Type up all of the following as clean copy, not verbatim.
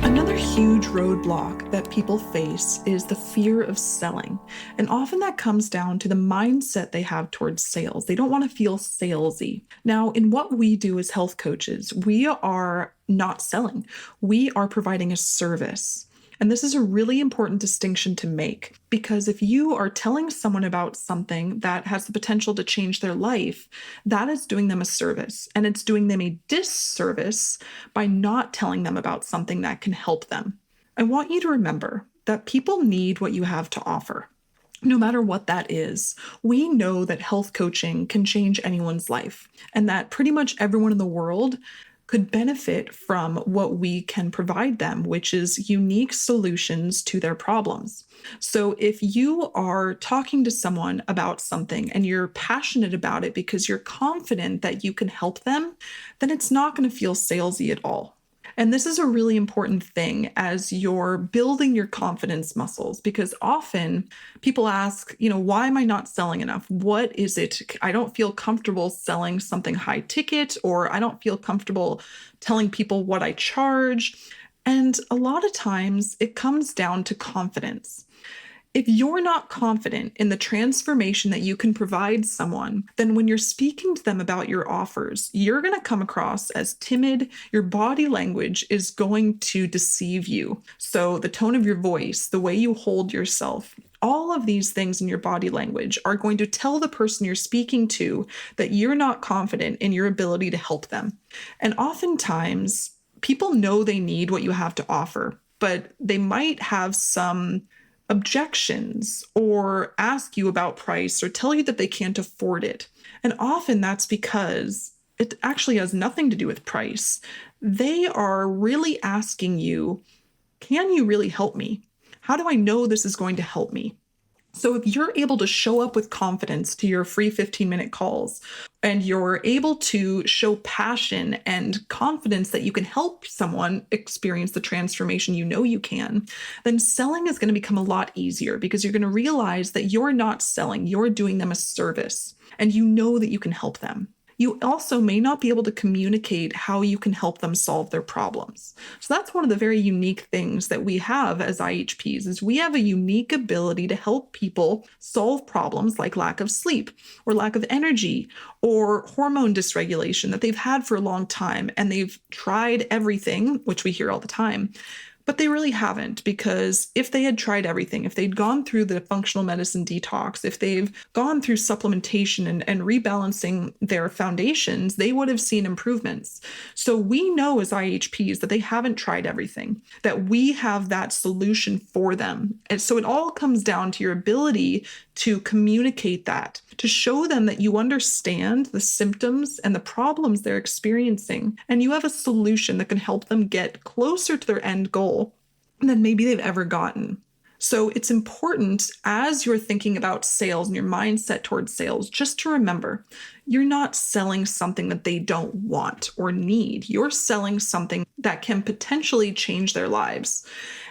Another huge roadblock that people face is the fear of selling. And often that comes down to the mindset they have towards sales. They don't want to feel salesy. Now, in what we do as health coaches, we are not selling, we are providing a service. And this is a really important distinction to make because if you are telling someone about something that has the potential to change their life, that is doing them a service and it's doing them a disservice by not telling them about something that can help them. I want you to remember that people need what you have to offer. No matter what that is, we know that health coaching can change anyone's life and that pretty much everyone in the world could benefit from what we can provide them, which is unique solutions to their problems. So if you are talking to someone about something and you're passionate about it because you're confident that you can help them, then it's not going to feel salesy at all. And this is a really important thing as you're building your confidence muscles, because often people ask, why am I not selling enough? What is it? I don't feel comfortable selling something high ticket, or I don't feel comfortable telling people what I charge. And a lot of times it comes down to confidence. If you're not confident in the transformation that you can provide someone, then when you're speaking to them about your offers, you're going to come across as timid. Your body language is going to deceive you. So the tone of your voice, the way you hold yourself, all of these things in your body language are going to tell the person you're speaking to that you're not confident in your ability to help them. And oftentimes, people know they need what you have to offer, but they might have some objections or ask you about price or tell you that they can't afford it. And often that's because it actually has nothing to do with price. They are really asking you, can you really help me? How do I know this is going to help me? So if you're able to show up with confidence to your free 15-minute calls and you're able to show passion and confidence that you can help someone experience the transformation you know you can, then selling is going to become a lot easier because you're going to realize that you're not selling, you're doing them a service, and you know that you can help them. You also may not be able to communicate how you can help them solve their problems. So that's one of the very unique things that we have as IHPs is we have a unique ability to help people solve problems like lack of sleep or lack of energy or hormone dysregulation that they've had for a long time and they've tried everything, which we hear all the time. But they really haven't, because if they had tried everything, if they'd gone through the functional medicine detox, if they've gone through supplementation and rebalancing their foundations, they would have seen improvements. So we know as IHPs that they haven't tried everything, that we have that solution for them. And so it all comes down to your ability to communicate that, to show them that you understand the symptoms and the problems they're experiencing, and you have a solution that can help them get closer to their end goal than maybe they've ever gotten. So it's important as you're thinking about sales and your mindset towards sales, just to remember, you're not selling something that they don't want or need. You're selling something that can potentially change their lives.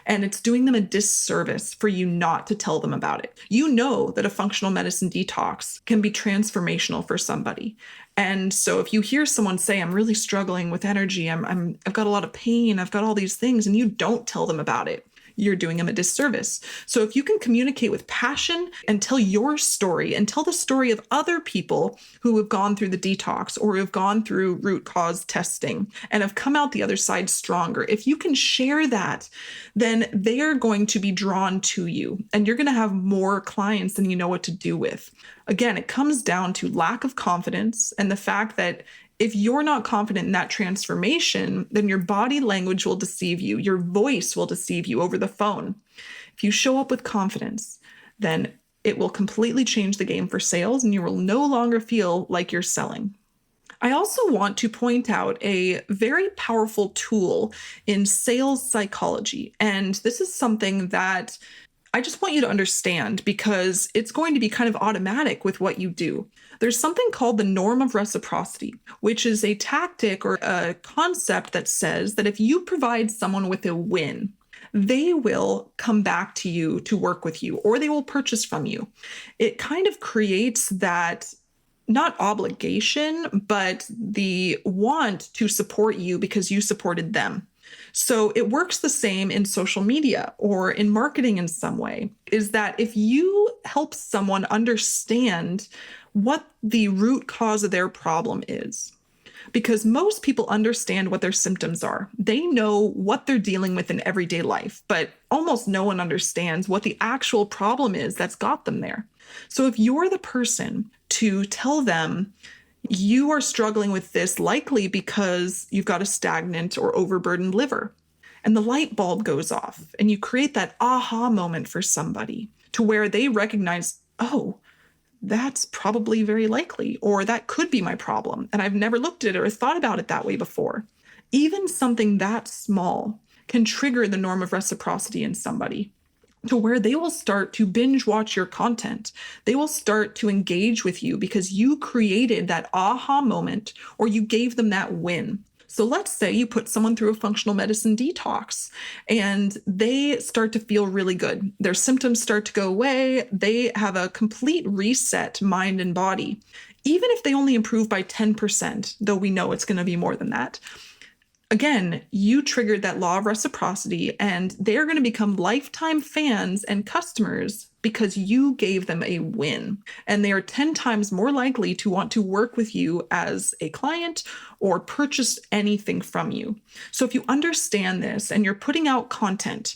And it's doing them a disservice for you not to tell them about it. You know that a functional medicine detox can be transformational for somebody. And so if you hear someone say, I'm really struggling with energy, I've got a lot of pain, I've got all these things, and you don't tell them about it, you're doing them a disservice. So if you can communicate with passion and tell your story and tell the story of other people who have gone through the detox or who have gone through root cause testing and have come out the other side stronger, if you can share that, then they are going to be drawn to you and you're going to have more clients than you know what to do with. Again, it comes down to lack of confidence and the fact that if you're not confident in that transformation, then your body language will deceive you. Your voice will deceive you over the phone. If you show up with confidence, then it will completely change the game for sales and you will no longer feel like you're selling. I also want to point out a very powerful tool in sales psychology. And this is something that I just want you to understand because it's going to be kind of automatic with what you do. There's something called the Norm of Reciprocity, which is a tactic or a concept that says that if you provide someone with a win, they will come back to you to work with you, or they will purchase from you. It kind of creates that not obligation, but the want to support you because you supported them. So it works the same in social media or in marketing in some way, is that if you help someone understand what the root cause of their problem is, because most people understand what their symptoms are. They know what they're dealing with in everyday life, but almost no one understands what the actual problem is that's got them there. So if you're the person to tell them, you are struggling with this likely because you've got a stagnant or overburdened liver, and the light bulb goes off, and you create that aha moment for somebody to where they recognize, oh, that's probably very likely, or that could be my problem, and I've never looked at it or thought about it that way before. Even something that small can trigger the norm of reciprocity in somebody to where they will start to binge watch your content. They will start to engage with you because you created that aha moment or you gave them that win. So let's say you put someone through a functional medicine detox and they start to feel really good. Their symptoms start to go away. They have a complete reset, mind and body. Even if they only improve by 10%, though we know it's going to be more than that. Again, you triggered that law of reciprocity, and they're going to become lifetime fans and customers because you gave them a win. And they are 10 times more likely to want to work with you as a client or purchase anything from you. So if you understand this and you're putting out content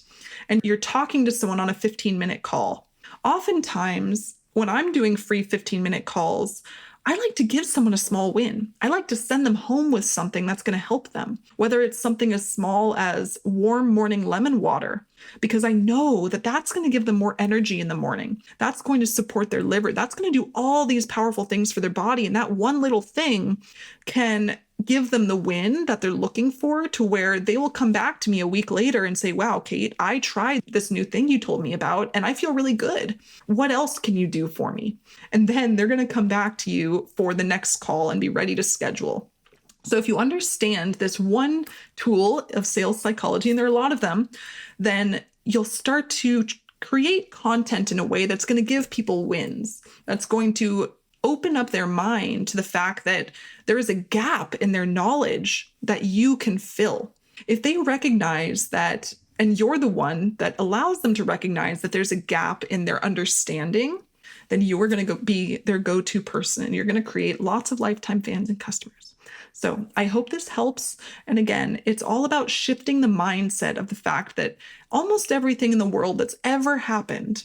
and you're talking to someone on a 15-minute call, oftentimes when I'm doing free 15-minute calls, I like to give someone a small win. I like to send them home with something that's going to help them, whether it's something as small as warm morning lemon water, because I know that that's going to give them more energy in the morning. That's going to support their liver. That's going to do all these powerful things for their body. And that one little thing can give them the win that they're looking for, to where they will come back to me a week later and say, wow, Kate, I tried this new thing you told me about and I feel really good. What else can you do for me? And then they're going to come back to you for the next call and be ready to schedule. So if you understand this one tool of sales psychology, and there are a lot of them, then you'll start to create content in a way that's going to give people wins. That's going to open up their mind to the fact that there is a gap in their knowledge that you can fill. If they recognize that, and you're the one that allows them to recognize that there's a gap in their understanding, then you are going to be their go-to person, and you're going to create lots of lifetime fans and customers. So I hope this helps. And again, it's all about shifting the mindset of the fact that almost everything in the world that's ever happened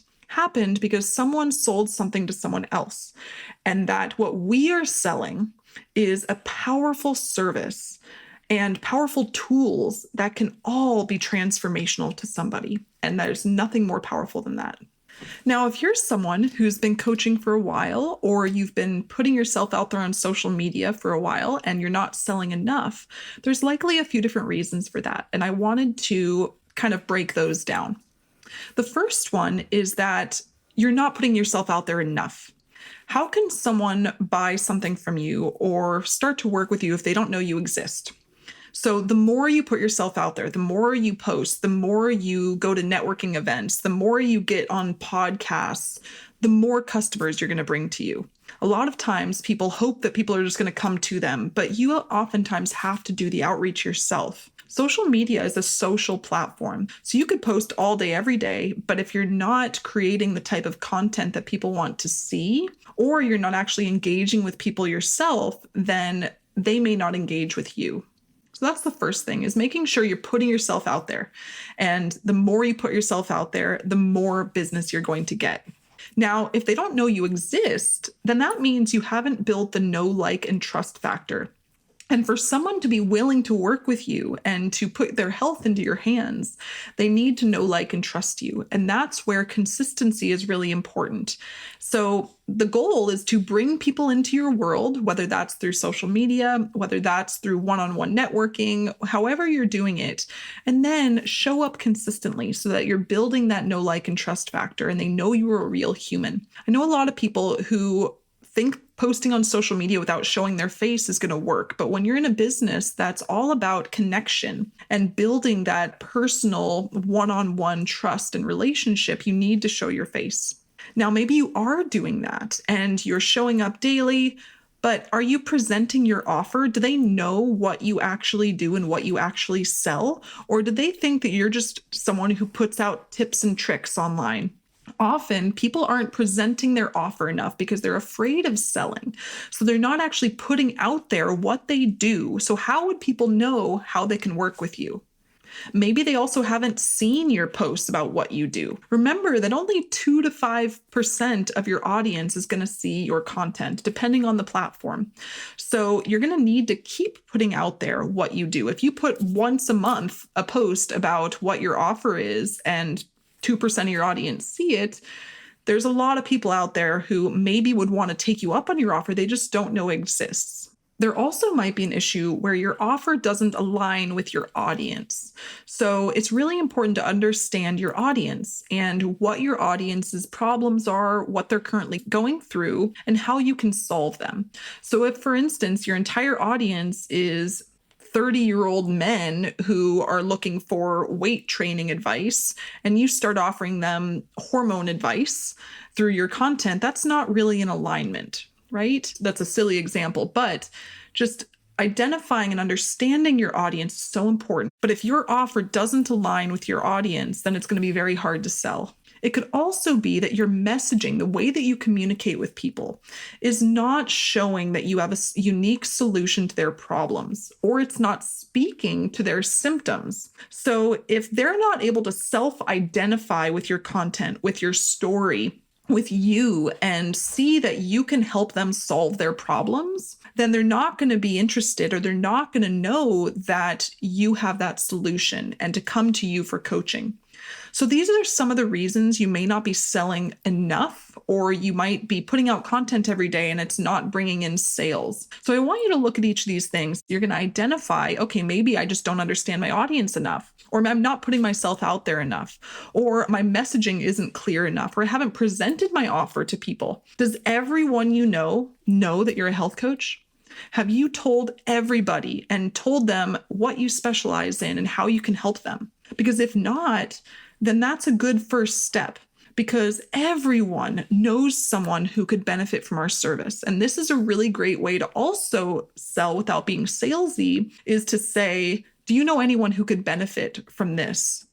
because someone sold something to someone else. And that what we are selling is a powerful service and powerful tools that can all be transformational to somebody. And there's nothing more powerful than that. Now, if you're someone who's been coaching for a while, or you've been putting yourself out there on social media for a while and you're not selling enough, there's likely a few different reasons for that. And I wanted to kind of break those down. The first one is that you're not putting yourself out there enough. How can someone buy something from you or start to work with you if they don't know you exist? So the more you put yourself out there, the more you post, the more you go to networking events, the more you get on podcasts, the more customers you're going to bring to you. A lot of times people hope that people are just going to come to them, but you oftentimes have to do the outreach yourself. Social media is a social platform. So you could post all day, every day, but if you're not creating the type of content that people want to see, or you're not actually engaging with people yourself, then they may not engage with you. So that's the first thing, is making sure you're putting yourself out there. And the more you put yourself out there, the more business you're going to get. Now, if they don't know you exist, then that means you haven't built the know, like, and trust factor. And for someone to be willing to work with you and to put their health into your hands, they need to know, like, and trust you. And that's where consistency is really important. So the goal is to bring people into your world, whether that's through social media, whether that's through one-on-one networking, however you're doing it, and then show up consistently so that you're building that know, like, and trust factor, and they know you're a real human. I know a lot of people who think posting on social media without showing their face is going to work. But when you're in a business that's all about connection and building that personal one-on-one trust and relationship, you need to show your face. Now, maybe you are doing that and you're showing up daily, But are you presenting your offer? Do they know what you actually do and what you actually sell? Or do they think that you're just someone who puts out tips and tricks online? Often people aren't presenting their offer enough because they're afraid of selling. So they're not actually putting out there what they do. So how would people know how they can work with you? Maybe they also haven't seen your posts about what you do. Remember that only 2 to 5% of your audience is going to see your content, depending on the platform. So you're going to need to keep putting out there what you do. If you put once a month a post about what your offer is and 2% of your audience see it, there's a lot of people out there who maybe would want to take you up on your offer. They just don't know it exists. There also might be an issue where your offer doesn't align with your audience. So it's really important to understand your audience and what your audience's problems are, what they're currently going through, and how you can solve them. So if, for instance, your entire audience is 30-year-old men who are looking for weight training advice, and you start offering them hormone advice through your content, that's not really in alignment, right? That's a silly example, but just identifying and understanding your audience is so important. But if your offer doesn't align with your audience, then it's going to be very hard to sell. It could also be that your messaging, the way that you communicate with people, is not showing that you have a unique solution to their problems, or it's not speaking to their symptoms. So if they're not able to self-identify with your content, with your story, with you, and see that you can help them solve their problems, then they're not going to be interested, or they're not going to know that you have that solution and to come to you for coaching. So these are some of the reasons you may not be selling enough, or you might be putting out content every day and it's not bringing in sales. So I want you to look at each of these things. You're going to identify, okay, maybe I just don't understand my audience enough, or I'm not putting myself out there enough, or my messaging isn't clear enough, or I haven't presented my offer to people. Does everyone you know that you're a health coach? Have you told everybody and told them what you specialize in and how you can help them? Because if not, then that's a good first step, because everyone knows someone who could benefit from our service. And this is a really great way to also sell without being salesy, is to say, do you know anyone who could benefit from this?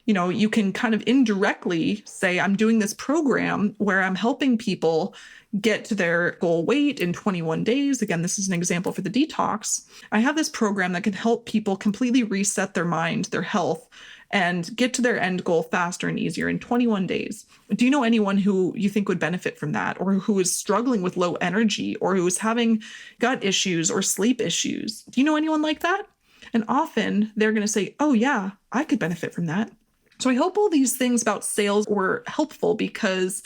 You can kind of indirectly say, I'm doing this program where I'm helping people get to their goal weight in 21 days. Again, this is an example for the detox. I have this program that can help people completely reset their mind, their health, and get to their end goal faster and easier in 21 days. Do you know anyone who you think would benefit from that, or who is struggling with low energy, or who is having gut issues or sleep issues? Do you know anyone like that? And often they're going to say, oh yeah, I could benefit from that. So I hope all these things about sales were helpful, because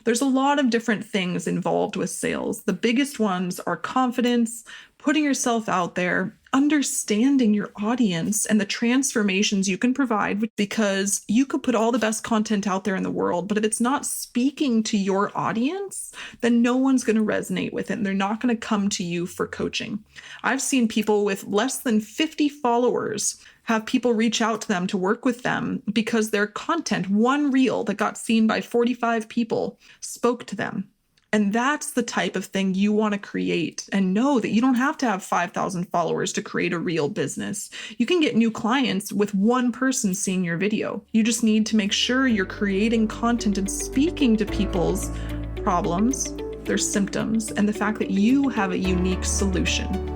there's a lot of different things involved with sales. The biggest ones are confidence, putting yourself out there, understanding your audience and the transformations you can provide, because you could put all the best content out there in the world, but if it's not speaking to your audience, then no one's going to resonate with it, and they're not going to come to you for coaching. I've seen people with less than 50 followers have people reach out to them to work with them because their content, one reel that got seen by 45 people, spoke to them. And that's the type of thing you want to create. And know that you don't have to have 5,000 followers to create a real business. You can get new clients with one person seeing your video. You just need to make sure you're creating content and speaking to people's problems, their symptoms, and the fact that you have a unique solution.